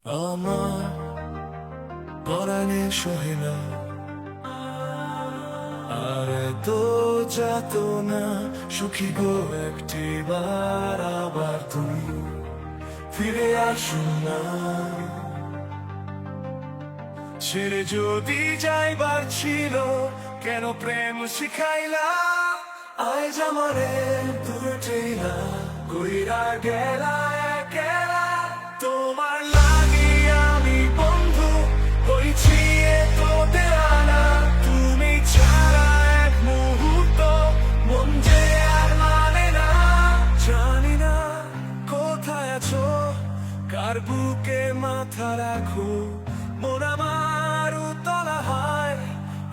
আমার পরাণে সহে না আর তো যাত না সুখী গো একটি বার আবার তুমি ফিরে আসুন না ছেড়ে যদি যাইবার ছিল কেন প্রেম শিখাইলা আজ আমারে দুটেলা কইরা গেলা একেলা তোমার লাগি আমি বন্ধু হইছি তোদের আনা তুমি ছাড়া এক মুহূর্ত মন যে আর মানে না জানি না কোথায় আছো কার বুকে মাথা রাখো মন আমার উতলা হয়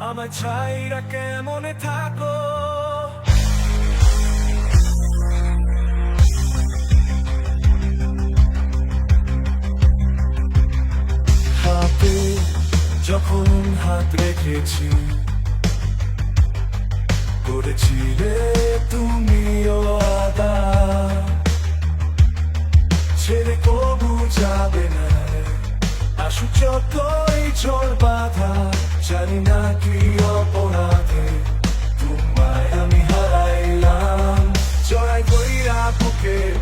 আমার ছাইরা কেমনে থাকো হাতে যখন হাত রেখেছি করেছিলে তুমিও আদা ছেড়ে কবু যাবে না আসু যতই ঝড় বাধা জানি না কি অপরাধে তোমায় আমি হারাইলাম জয় কইরা বুকের